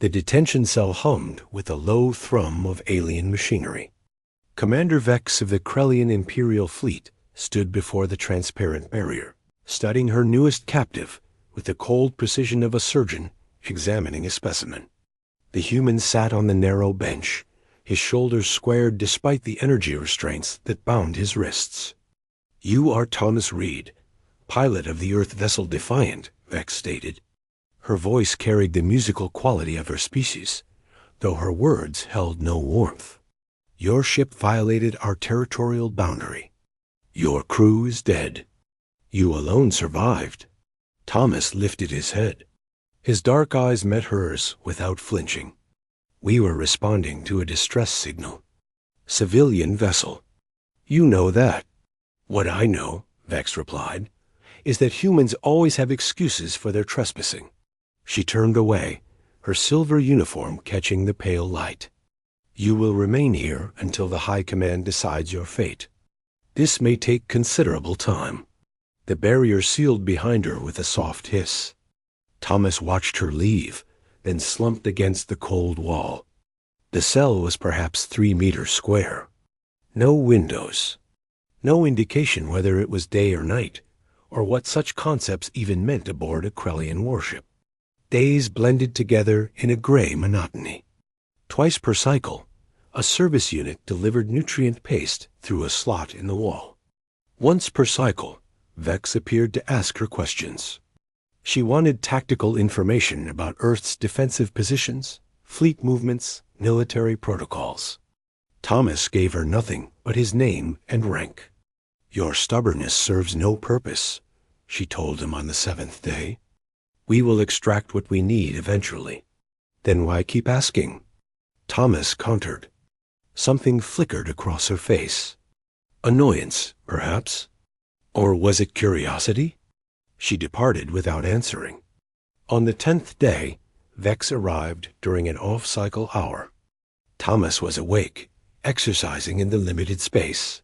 The detention cell hummed with a low thrum of alien machinery. Commander Vex of the Krellian Imperial Fleet stood before the transparent barrier, studying her newest captive with the cold precision of a surgeon examining a specimen. The human sat on the narrow bench, his shoulders squared despite the energy restraints that bound his wrists. "You are Thomas Reed, pilot of the Earth vessel Defiant," Vex stated. Her voice carried the musical quality of her species, though her words held no warmth. "Your ship violated our territorial boundary. Your crew is dead. You alone survived." Thomas lifted his head. His dark eyes met hers without flinching. "We were responding to a distress signal. Civilian vessel. You know that." "What I know," Vex replied, "is that humans always have excuses for their trespassing." She turned away, her silver uniform catching the pale light. "You will remain here until the High Command decides your fate. This may take considerable time." The barrier sealed behind her with a soft hiss. Thomas watched her leave, then slumped against the cold wall. The cell was perhaps 3 meters square. No windows. No indication whether it was day or night, or what such concepts even meant aboard a Krellian warship. Days blended together in a gray monotony. Twice per cycle, a service unit delivered nutrient paste through a slot in the wall. Once per cycle, Vex appeared to ask her questions. She wanted tactical information about Earth's defensive positions, fleet movements, military protocols. Thomas gave her nothing but his name and rank. "Your stubbornness serves no purpose," she told him on the 7th day. "We will extract what we need eventually." "Then why keep asking?" Thomas countered. Something flickered across her face. Annoyance, perhaps? Or was it curiosity? She departed without answering. On the 10th day, Vex arrived during an off-cycle hour. Thomas was awake, exercising in the limited space.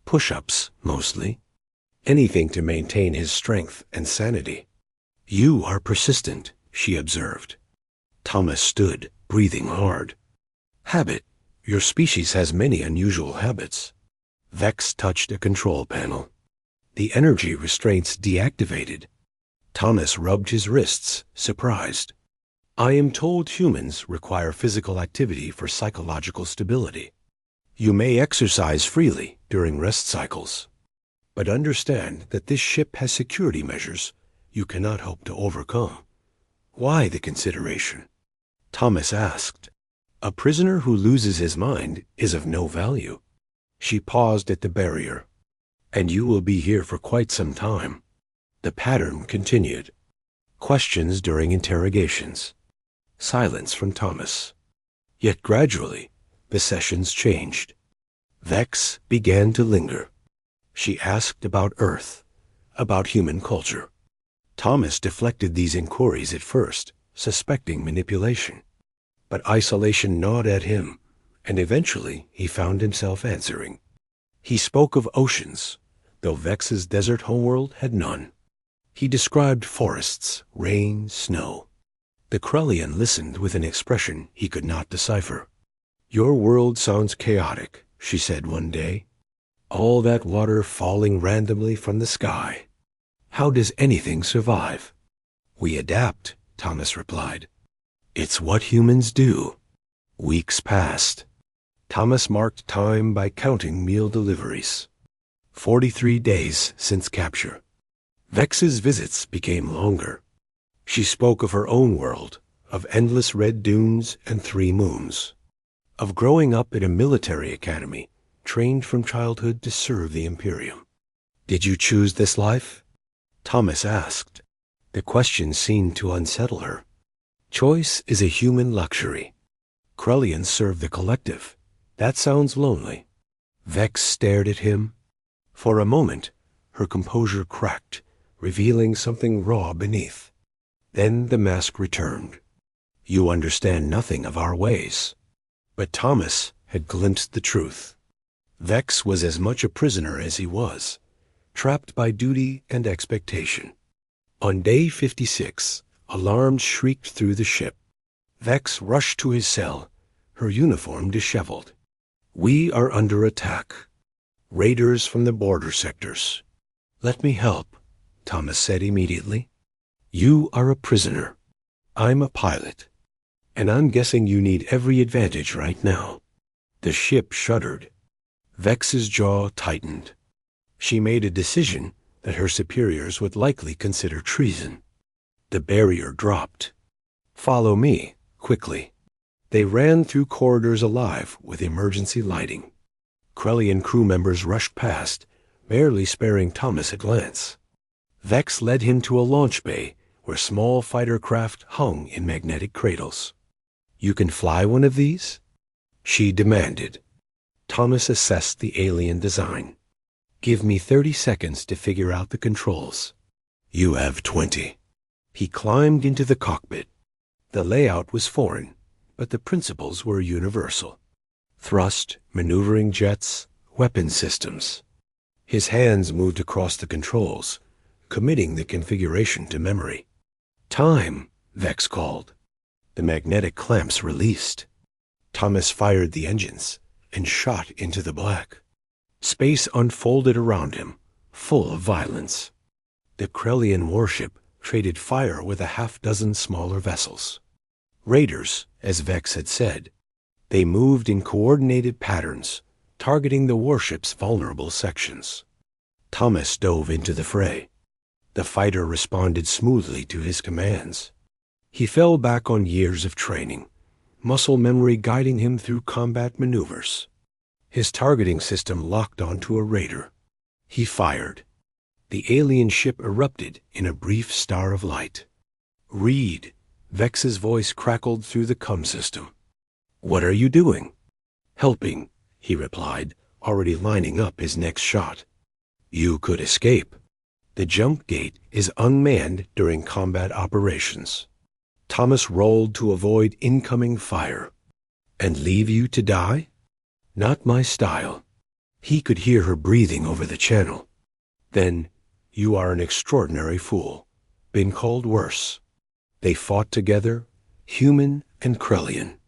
Push-ups, mostly. Anything to maintain his strength and sanity. "You are persistent," she observed. Thomas stood, breathing hard. "Habit. Your species has many unusual habits." Vex touched a control panel. The energy restraints deactivated. Thomas rubbed his wrists, surprised. "I am told humans require physical activity for psychological stability. You may exercise freely during rest cycles, but understand that this ship has security measures you cannot hope to overcome." "Why the consideration?" Thomas asked. "A prisoner who loses his mind is of no value." She paused at the barrier. "And you will be here for quite some time." The pattern continued. Questions during interrogations. Silence from Thomas. Yet gradually, the sessions changed. Vex began to linger. She asked about Earth, about human culture. Thomas deflected these inquiries at first, suspecting manipulation. But isolation gnawed at him, and eventually he found himself answering. He spoke of oceans, though Vex's desert homeworld had none. He described forests, rain, snow. The Krellian listened with an expression he could not decipher. "Your world sounds chaotic," she said one day. "All that water falling randomly from the sky. How does anything survive?" "We adapt," Thomas replied. "It's what humans do." Weeks passed. Thomas marked time by counting meal deliveries. 43 days since capture. Vex's visits became longer. She spoke of her own world, of endless red dunes and 3 moons, of growing up at a military academy, trained from childhood to serve the Imperium. "Did you choose this life?" Thomas asked. The question seemed to unsettle her. Choice is a human luxury. Krellians serve the collective. That sounds lonely. Vex stared at him. For a moment, her composure cracked, revealing something raw beneath. Then the mask returned. "You understand nothing of our ways." But Thomas had glimpsed the truth. Vex was as much a prisoner as he was, trapped by duty and expectation. On day 56, alarms shrieked through the ship. Vex rushed to his cell, her uniform disheveled. "We are under attack. Raiders from the border sectors." "Let me help," Thomas said immediately. "You are a prisoner. I'm a pilot. And I'm guessing you need every advantage right now." The ship shuddered. Vex's jaw tightened. She made a decision that her superiors would likely consider treason. The barrier dropped. "Follow me, quickly." They ran through corridors alive with emergency lighting. Krellian crew members rushed past, barely sparing Thomas a glance. Vex led him to a launch bay where small fighter craft hung in magnetic cradles. "You can fly one of these?" she demanded. Thomas assessed the alien design. "Give me 30 seconds to figure out the controls." "You have 20. He climbed into the cockpit. The layout was foreign, but the principles were universal. Thrust, maneuvering jets, weapon systems. His hands moved across the controls, committing the configuration to memory. "Time," Vex called. The magnetic clamps released. Thomas fired the engines and shot into the black. Space unfolded around him, full of violence. The Krellian warship traded fire with a half-dozen smaller vessels. Raiders, as Vex had said. They moved in coordinated patterns, targeting the warship's vulnerable sections. Thomas dove into the fray. The fighter responded smoothly to his commands. He fell back on years of training, muscle memory guiding him through combat maneuvers. His targeting system locked onto a raider. He fired. The alien ship erupted in a brief star of light. "Read," Vex's voice crackled through the comm system. "What are you doing?" "Helping," he replied, already lining up his next shot. "You could escape. The jump gate is unmanned during combat operations." Thomas rolled to avoid incoming fire. "And leave you to die?" "Not my style." He could hear her breathing over the channel. "Then you are an extraordinary fool. Been called worse." They fought together, human and Krellian.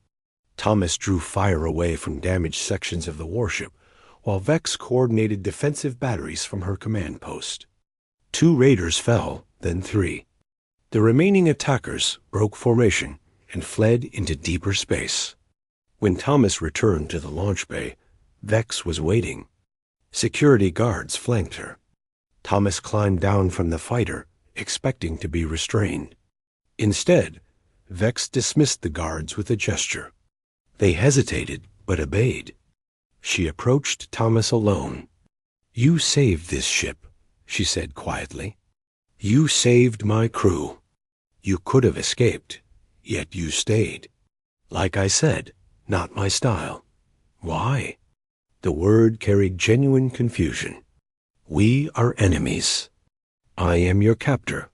Thomas drew fire away from damaged sections of the warship, while Vex coordinated defensive batteries from her command post. 2 raiders fell, then 3. The remaining attackers broke formation and fled into deeper space. When Thomas returned to the launch bay, Vex was waiting. Security guards flanked her. Thomas climbed down from the fighter, expecting to be restrained. Instead, Vex dismissed the guards with a gesture. They hesitated, but obeyed. She approached Thomas alone. "You saved this ship," she said quietly. "You saved my crew. You could have escaped, yet you stayed. Like I said, not my style." "Why?" The word carried genuine confusion. "We are enemies. I am your captor."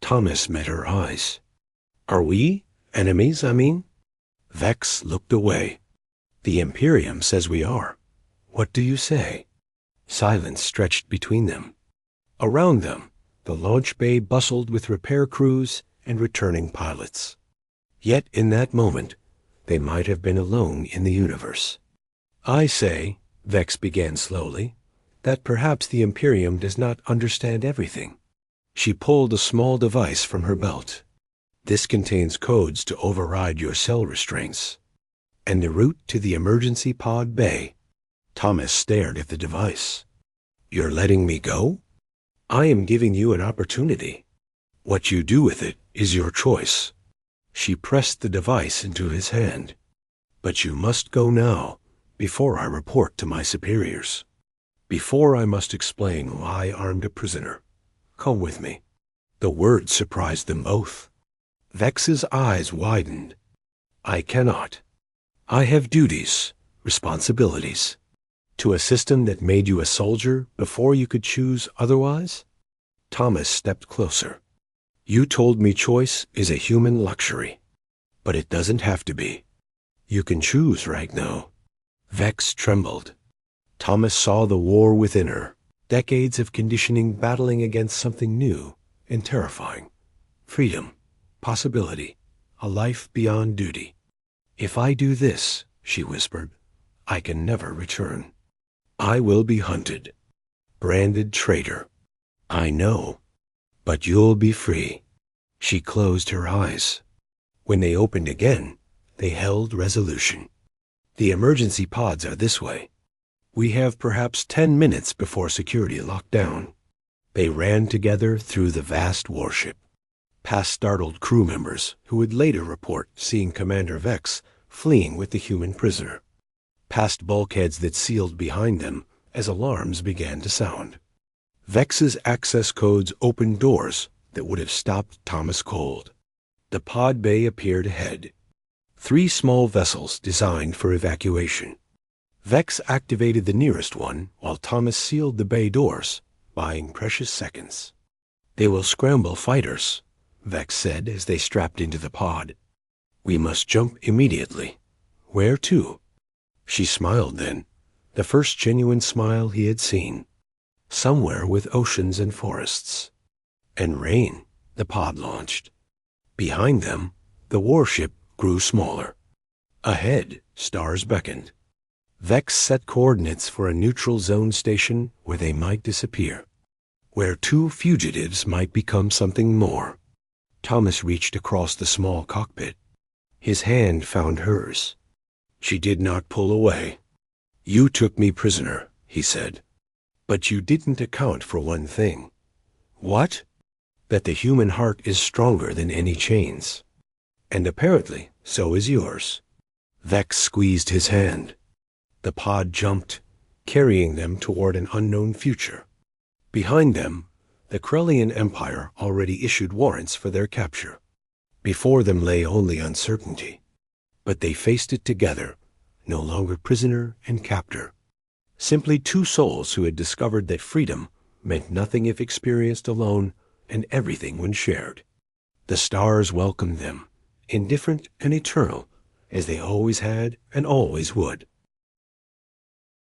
Thomas met her eyes. "Are we enemies, I mean?" Vex looked away. "The Imperium says we are. What do you say?" Silence stretched between them. Around them, the launch bay bustled with repair crews and returning pilots. Yet in that moment, they might have been alone in the universe. "I say," Vex began slowly, "that perhaps the Imperium does not understand everything." She pulled a small device from her belt. "This contains codes to override your cell restraints. And the route to the emergency pod bay." Thomas stared at the device. "You're letting me go?" "I am giving you an opportunity. What you do with it is your choice." She pressed the device into his hand. "But you must go now, before I report to my superiors. Before I must explain why I armed a prisoner. Come with me." The word surprised them both. Vex's eyes widened. "I cannot. I have duties, responsibilities. To a system that made you a soldier before you could choose otherwise?" Thomas stepped closer. "You told me choice is a human luxury. But it doesn't have to be. You can choose right now." Vex trembled. Thomas saw the war within her, decades of conditioning battling against something new and terrifying. Freedom, possibility, a life beyond duty. If I do this, she whispered, I can never return. I will be hunted, branded traitor. I know, but you'll be free. She closed her eyes. When they opened again, they held resolution. The emergency pods are this way. We have perhaps 10 minutes before security locked down. They ran together through the vast warship, past startled crew members who would later report seeing Commander Vex fleeing with the human prisoner, past bulkheads that sealed behind them as alarms began to sound. Vex's access codes opened doors that would have stopped Thomas cold. The pod bay appeared ahead. 3 small vessels designed for evacuation. Vex activated the nearest one while Thomas sealed the bay doors, buying precious seconds. They will scramble fighters, Vex said as they strapped into the pod. We must jump immediately. Where to? She smiled then, the first genuine smile he had seen. Somewhere with oceans and forests. And rain, the pod launched. Behind them, the warship grew smaller. Ahead, stars beckoned. Vex set coordinates for a neutral zone station where they might disappear, where 2 fugitives might become something more. Thomas reached across the small cockpit. His hand found hers. She did not pull away. You took me prisoner, he said. But you didn't account for one thing. What? That the human heart is stronger than any chains. And apparently, so is yours. Vex squeezed his hand. The pod jumped, carrying them toward an unknown future. Behind them, the Krellian Empire already issued warrants for their capture. Before them lay only uncertainty. But they faced it together, no longer prisoner and captor. Simply 2 souls who had discovered that freedom meant nothing if experienced alone and everything when shared. The stars welcomed them, indifferent and eternal, as they always had and always would.